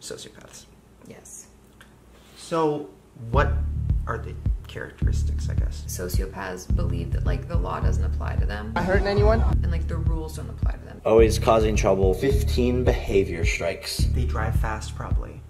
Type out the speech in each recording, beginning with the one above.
sociopaths. Yes. So what are the characteristics, I guess? Sociopaths believe that like the law doesn't apply to them. Not hurting anyone? And like the rules don't apply to them. Always causing trouble. 15 behavior strikes. They drive fast, probably.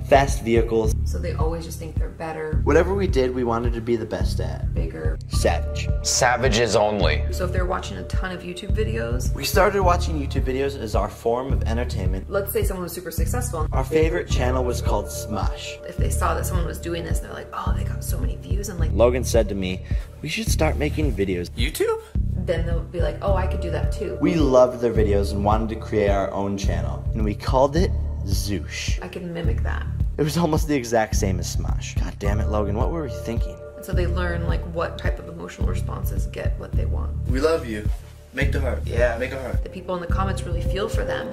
Fast vehicles. So they always just think they're better, Whatever we did, we wanted to be the best at. bigger. Savage. Savages only. So if they're watching a ton of YouTube videos, We started watching YouTube videos as our form of entertainment. let's say someone was super successful. Our favorite channel was called Smosh. If they saw that someone was doing this, they're like, oh, they got so many views, and like, Logan said to me, we should start making videos. YouTube? then they'll be like, oh, I could do that too. We loved their videos and wanted to create our own channel, and we called it Zoosh. I can mimic that. It was almost the exact same as Smosh. God damn it, Logan, what were we thinking? And so they learn like what type of emotional responses get what they want. We love you. Make the heart. Yeah, make a heart. The people in the comments really feel for them,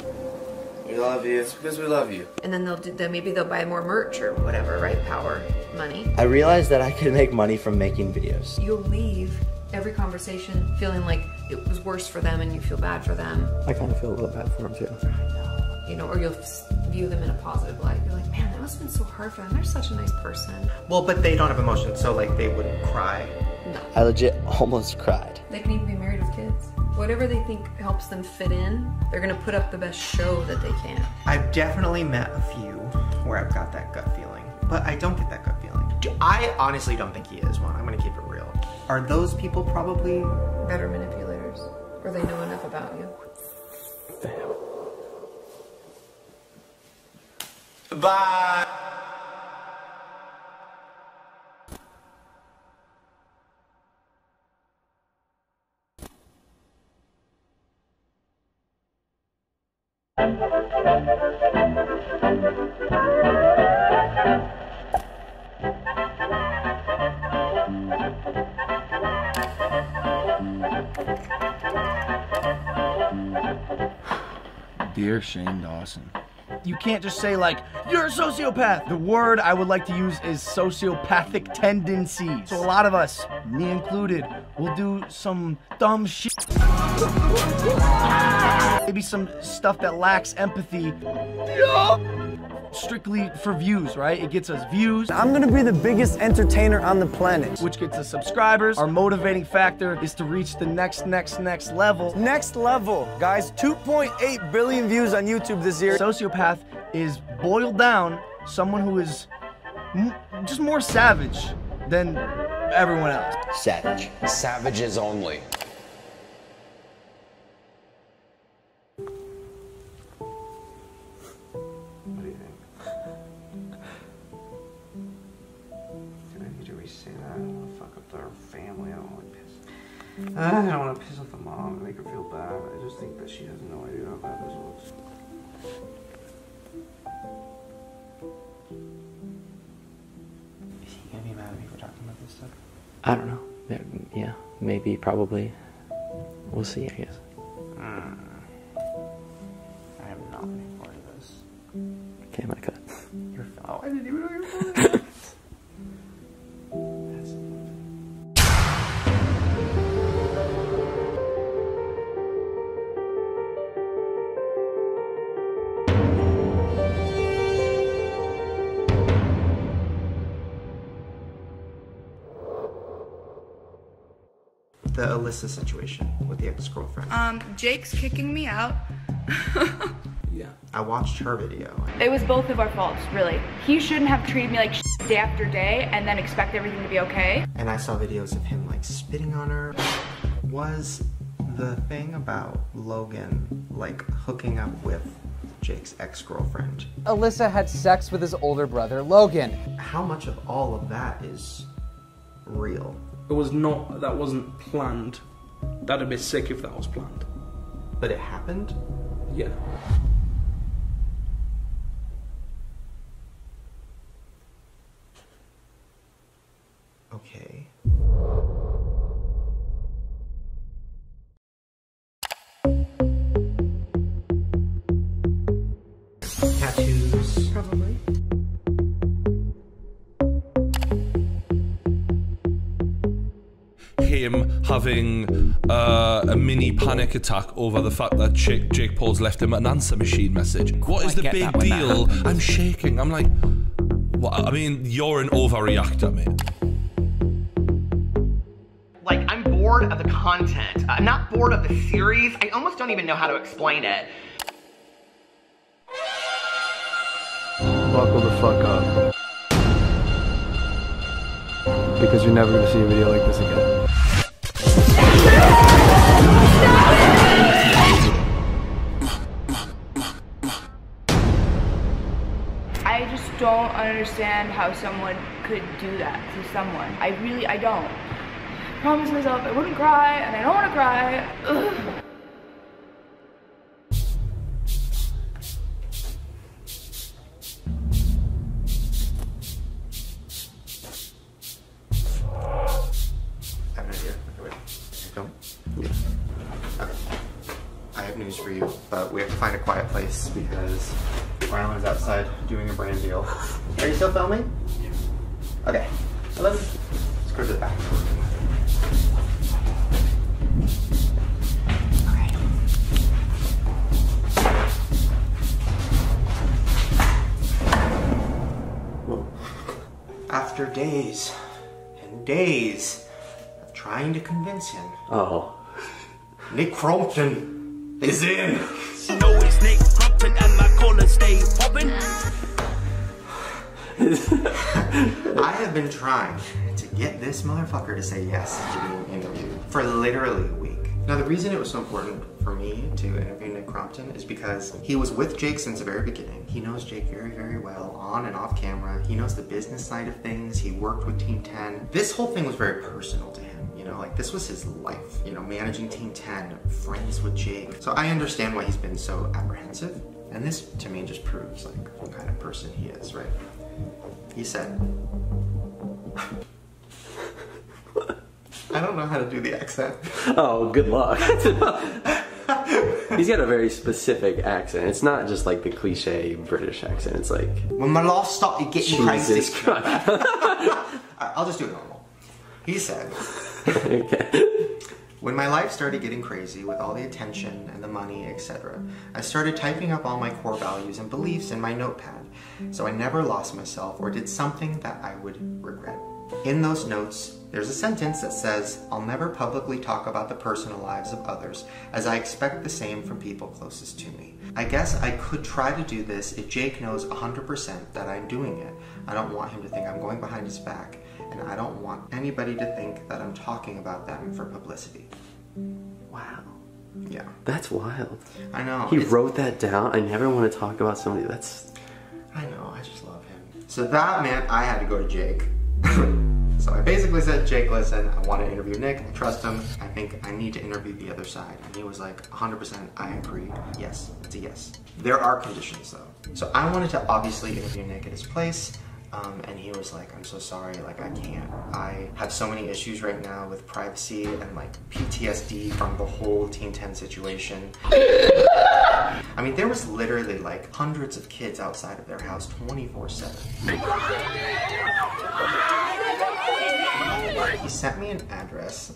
We love you. It's because we love you. and then maybe they'll buy more merch or whatever, right? Power, money. I realized that I could make money from making videos. You'll leave every conversation feeling like it was worse for them and you feel bad for them. I kind of feel a little bad for him too. You know, or you'll view them in a positive light. You're like, man, that must have been so hard for them. They're such a nice person. Well, but they don't have emotions, so like they wouldn't cry. No. I legit almost cried. They can even be married with kids. Whatever they think helps them fit in, they're gonna put up the best show that they can. I've definitely met a few where I've got that gut feeling, but I don't get that gut feeling. I honestly don't think he is one. I'm gonna keep it real. Are those people probably Better manipulators, or they know enough about you. Bye. Dear Shane Dawson, you can't just say like, you're a sociopath. The word I would like to use is sociopathic tendencies. So a lot of us, me included, will do some dumb shit. Maybe some stuff that lacks empathy. Strictly for views, right? It gets us views. I'm gonna be the biggest entertainer on the planet. Which gets us subscribers. Our motivating factor is to reach the next level. Next level, guys. 2.8 billion views on YouTube this year. Sociopath is boiled down someone who is just more savage than everyone else. Savage. Savages only. What do you think? Did I need to re-say that? I don't want to fuck up their family. I don't want to piss. I don't want to piss off the mom and make her feel bad. I just think that she has no idea how bad this looks. Is he gonna be mad at me for talking about this stuff? I don't know. Yeah, maybe, probably. We'll see, I guess. I am not looking forward to this. Okay, I'm gonna cut. You're oh, I didn't even know you were filming. That's the Alyssa situation with the ex-girlfriend. Jake's kicking me out. Yeah. I watched her video. It was both of our faults, really. He shouldn't have treated me like shit day after day and then expect everything to be okay. And I saw videos of him like spitting on her. Was the thing about Logan like hooking up with Jake's ex-girlfriend? Alyssa had sex with his older brother, Logan. How much of all of that is real? It was not, that wasn't planned. That'd be sick if that was planned. But it happened? Yeah. Okay. Tattoos. Probably. Hey him having a mini panic attack over the fact that Jake Paul's left him an answer machine message. What is the big deal? I'm shaking. I'm like, what? I mean, you're an overreactor, mate. Like, I'm bored of the content. I'm not bored of the series. I almost don't even know how to explain it. Buckle the fuck up. Because you're never gonna see a video like this again. I just don't understand how someone could do that to someone. I don't. I promised myself I wouldn't cry, and I don't want to cry. Ugh. I have an idea. Wait, don't? Yeah. Okay. I have news for you, but we have to find a quiet place because Rylan's outside doing a brand deal. Are you still filming? Yeah. Okay. Well, let's go to the back. After days and days of trying to convince him, Nick Crompton is in. No, it's Nick Crompton and my collar stay popping. I have been trying to get this motherfucker to say yes to being interviewed for literally a week. Now, the reason it was so important for me to interview Nick Crompton is because he was with Jake since the very beginning. He knows Jake very, very well, on and off camera. He knows the business side of things. He worked with Team 10. This whole thing was very personal to him, you know, like this was his life, you know, managing Team 10, friends with Jake. So I understand why he's been so apprehensive. And this, to me, just proves like what kind of person he is, right? He said, I don't know how to do the accent. Oh, good luck. He's got a very specific accent. It's not just like the cliche British accent. It's like, when my life started getting crazy. Jesus Christ. I'll just do it normal. He said, okay. When my life started getting crazy with all the attention and the money, etc., I started typing up all my core values and beliefs in my notepad, so I never lost myself or did something that I would regret. In those notes, there's a sentence that says, I'll never publicly talk about the personal lives of others, as I expect the same from people closest to me. I guess I could try to do this if Jake knows 100% that I'm doing it. I don't want him to think I'm going behind his back, and I don't want anybody to think that I'm talking about them for publicity. Wow. Yeah. That's wild. I know. He wrote that down. I never want to talk about somebody that's... I know, I just love him. So that meant I had to go to Jake. So I basically said, Jake, listen, I want to interview Nick. I trust him. I think I need to interview the other side. And he was like, 100%, I agree. Yes, it's a yes. There are conditions though. So I wanted to obviously interview Nick at his place. And he was like, I'm so sorry, like I can't. I have so many issues right now with privacy and like PTSD from the whole Team 10 situation. I mean, there was literally like hundreds of kids outside of their house 24/7. He sent me an address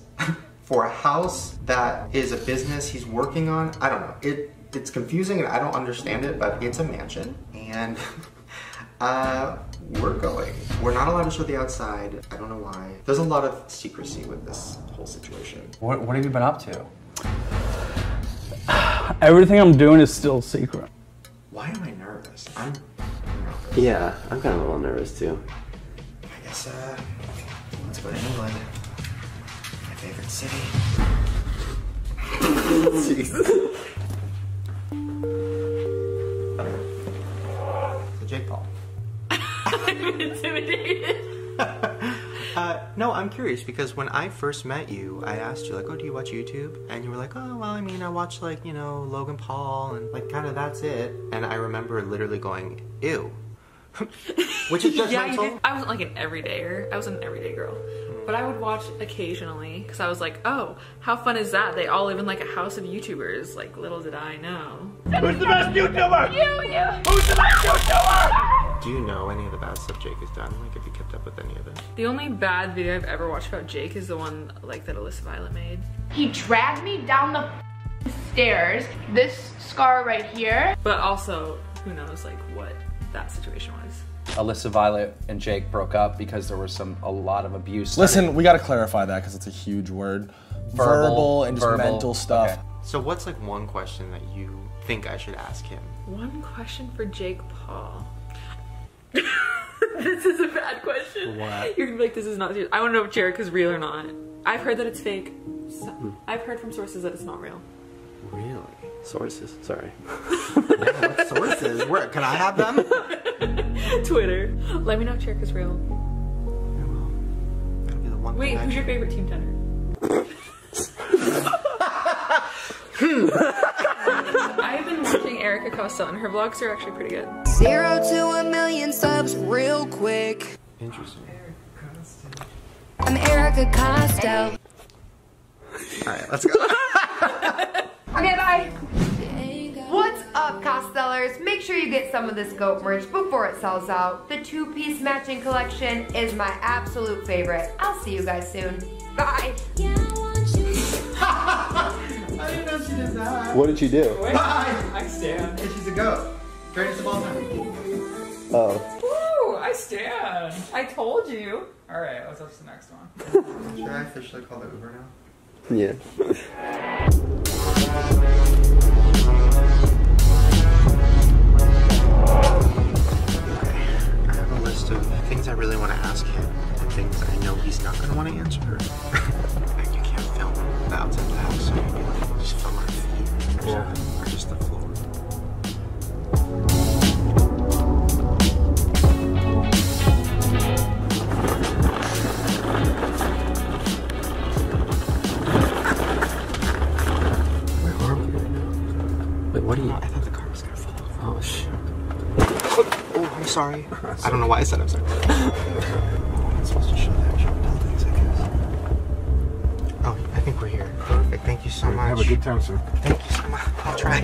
for a house that is a business he's working on. I don't know, it's confusing and I don't understand it, but it's a mansion. And we're going. We're not allowed to show the outside. I don't know why. There's a lot of secrecy with this whole situation. What have you been up to? Everything I'm doing is still secret. Why am I nervous? I'm nervous. Yeah, I'm kind of a little nervous too. I guess, let's go to England. My favorite city. Jesus. So Jake Paul. I'm intimidated. No, I'm curious because when I first met you, I asked you like, oh, do you watch YouTube? And you were like, oh, well, I mean, I watch like, you know, Logan Paul and like kind of that's it. And I remember literally going, ew. Which is judgmental. Yeah, you did. I wasn't like an everydayer. I was an everyday girl. But I would watch occasionally because I was like, oh, how fun is that? They all live in like a house of YouTubers. Like, little did I know. Who's the best YouTuber? You. Who's the best YouTuber? Do you know any of the bad stuff Jake has done? Like, have you kept up with any of it? The only bad video I've ever watched about Jake is the one like that Alyssa Violet made. He dragged me down the stairs. This scar right here. But also, who knows like what that situation was. Alyssa Violet and Jake broke up because there was a lot of abuse. Listen, we gotta clarify that because it's a huge word. Verbal and just mental stuff. Okay. So what's like one question that you think I should ask him? One question for Jake Paul. This is a bad question. What? You're gonna be like, this is not serious. I wanna know if Jerica's real or not. I've heard that it's fake. I've heard from sources that it's not real. Really? Sources? Sorry. Yeah, what sources? Where? Can I have them? Twitter. Let me know if Jerica's real. That'll be the one. Wait, who's your favorite team tenor? I've been watching Erica Costello and her vlogs are actually pretty good. 0 to 1 million subs real quick. Interesting. I'm Erica Costello. Alright, let's go. Okay, bye. What's up, Costellers? Make sure you get some of this goat merch before it sells out. The 2-piece matching collection is my absolute favorite. I'll see you guys soon. Bye. I didn't know she did that. What did she do? Bye. I stand. Hey, she's a goat. Greatest of all time. Oh. Woo! I stand. I told you. All right, let's up to the next one. Should I officially call it Uber now? Yeah. I have a list of things I really want to ask him and things I know he's not going to want to answer. Like, you can't film the outside of the house, so maybe like, just film our feet or something, or just the floor. Wait, what are you? I thought the car was going to fall off. Oh, shit. Oh, I'm sorry. I don't know why I said I'm sorry. I'm supposed to show that. Show tell things, I guess. Oh, I think we're here. Perfect. Thank you so much. Have a good time, sir. Thank you so much. I'll try.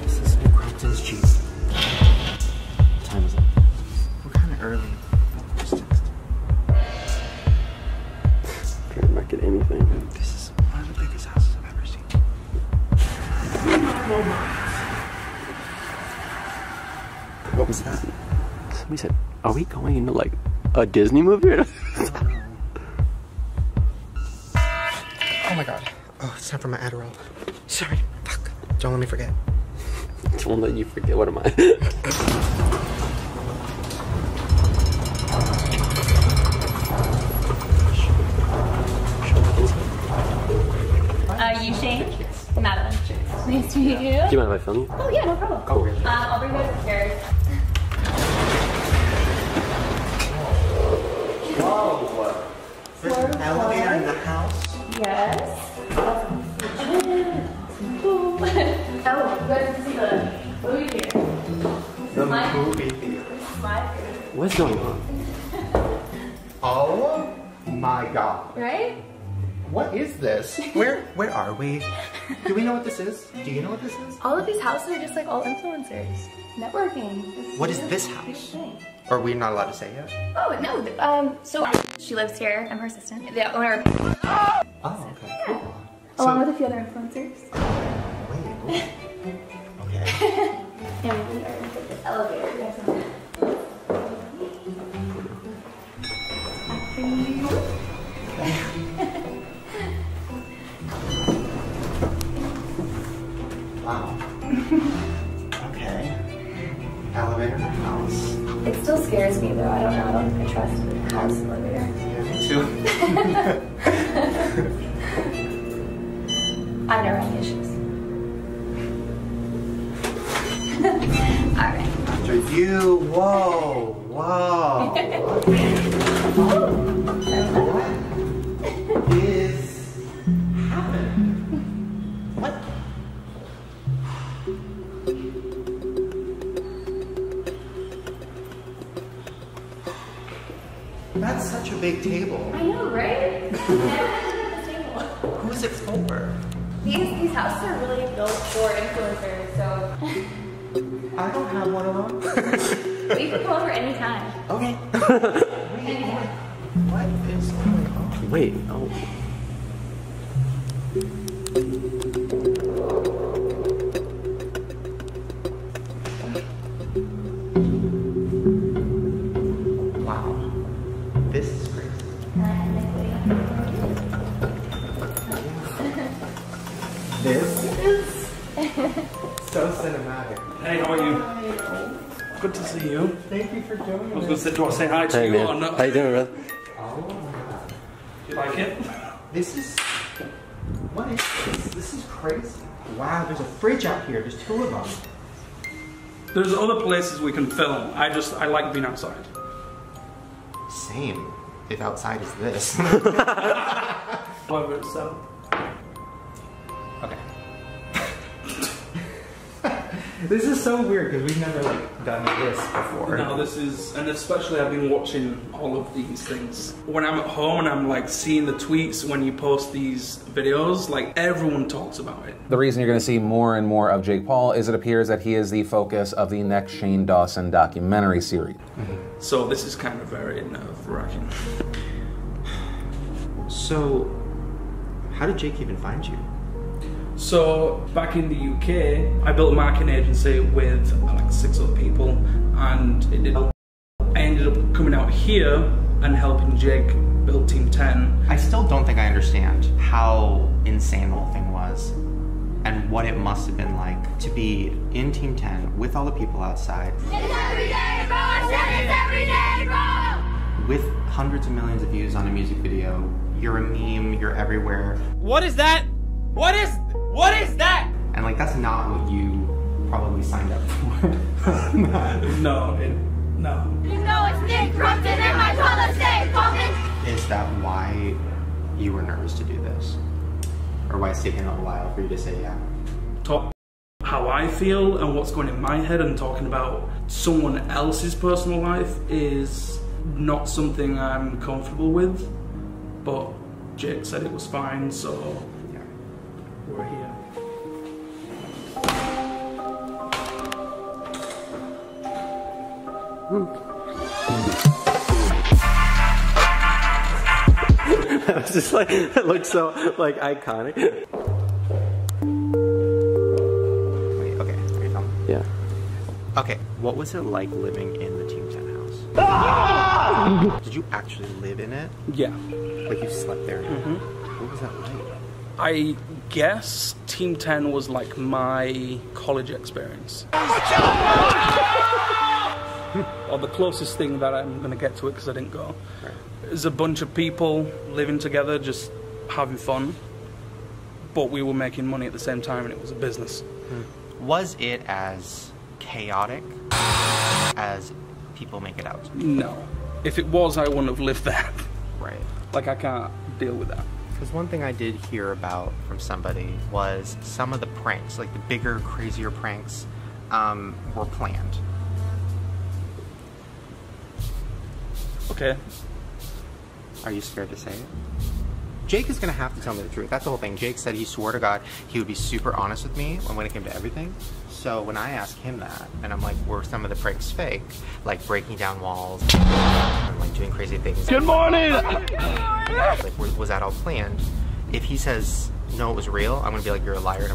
This is New Crompton's Jeep. What time is it? We're kind of early. Just text. Can't make it anything. This is one of the biggest houses I've ever seen. What was that? Somebody said, are we going into like a Disney movie? Oh my god. Oh, it's time for my Adderall. Sorry. Fuck. Don't let me forget. Don't let you forget. What am I? You Shane? Madeline. Nice to meet you. Do you mind if I film you? Oh yeah, no problem. Oh, really? I'll bring you guys upstairs. Whoa. There's an elevator in the house? Yes. Oh, you guys can see the movie theater. The movie theater. What's going on? Oh my god. Right? What is this? Where are we? Do we know what this is? Do you know what this is? All of these houses are just like all influencers. Networking. What is this house? Or are we not allowed to say yet? Oh, no. So she lives here. I'm her assistant. The owner. Oh, okay. Yeah. Along with a few other influencers. Wait. Okay. And we are in the elevator. We have some. After you. Wow. Okay. Elevator in the house. It still scares me though. I don't know. I don't think I trust the house elevator. Yeah, me too. I've never had any issues. Alright. After you. Whoa. Whoa. What is happening? What? That's such a big table. I know, right? Never had this table. Who's 6'4". These houses are really built for influencers, so. I don't have one of them. You can come over anytime. Okay. What is going on? Wait, oh. Wow. This is crazy. This is so cinematic. Hey, how are you? Good to see you. Thank you for joining I was going to say, do I say hi to Hey, you man. or not? How you doing, man? Oh. Do you like it? This is... What is this? This is crazy. Wow, there's a fridge out here. There's 2 of them. There's other places we can film. I like being outside. Same. If outside is this. Whatever it's so. Okay. This is so weird because we've never done this before. No, this is, and especially I've been watching all of these things. When I'm at home and I'm like seeing the tweets when you post these videos, like everyone talks about it. The reason you're going to see more and more of Jake Paul is it appears that he is the focus of the next Shane Dawson documentary series. So this is kind of very nerve-wracking. So, how did Jake even find you? So back in the UK, I built a marketing agency with like 6 other people, and it did. I ended up coming out here and helping Jake build Team 10. I still don't think I understand how insane the whole thing was, and what it must have been like to be in Team 10 with all the people outside. It's every day, bro! It's every day, bro! With hundreds of millions of views on a music video. You're a meme, you're everywhere. What is that? What is that? And like, that's not what you probably signed up for. No. You know it's Nick Crumpton and my color stay pumping. Is that why you were nervous to do this? Or why it's taking a while for you to say yeah? Talk how I feel and what's going in my head, and talking about someone else's personal life is not something I'm comfortable with. But Jake said it was fine, so yeah, we're here. That was just like, it looked so like iconic. Wait, okay, are you filming? Yeah. Okay, what was it like living in the Team 10 house? Did you actually live in it? Yeah. Like you slept there? What was that like? I guess Team 10 was like my college experience. Or the closest thing that I'm going to get to it because I didn't go. Right. There's a bunch of people living together, just having fun. But we were making money at the same time, and it was a business. Was it as chaotic as people make it out? No. If it was, I wouldn't have lived there. Right. Like, I can't deal with that. Because one thing I did hear about from somebody was some of the pranks, like the bigger, crazier pranks, were planned. Okay. Are you scared to say it? Jake is going to have to tell me the truth. That's the whole thing. Jake said he swore to God he would be super honest with me when it came to everything. So when I asked him that, and I'm like, were some of the pranks fake? Like breaking down walls, and like doing crazy things. Good morning! Like, was that all planned? If he says, no, it was real, I'm going to be like, you're a liar.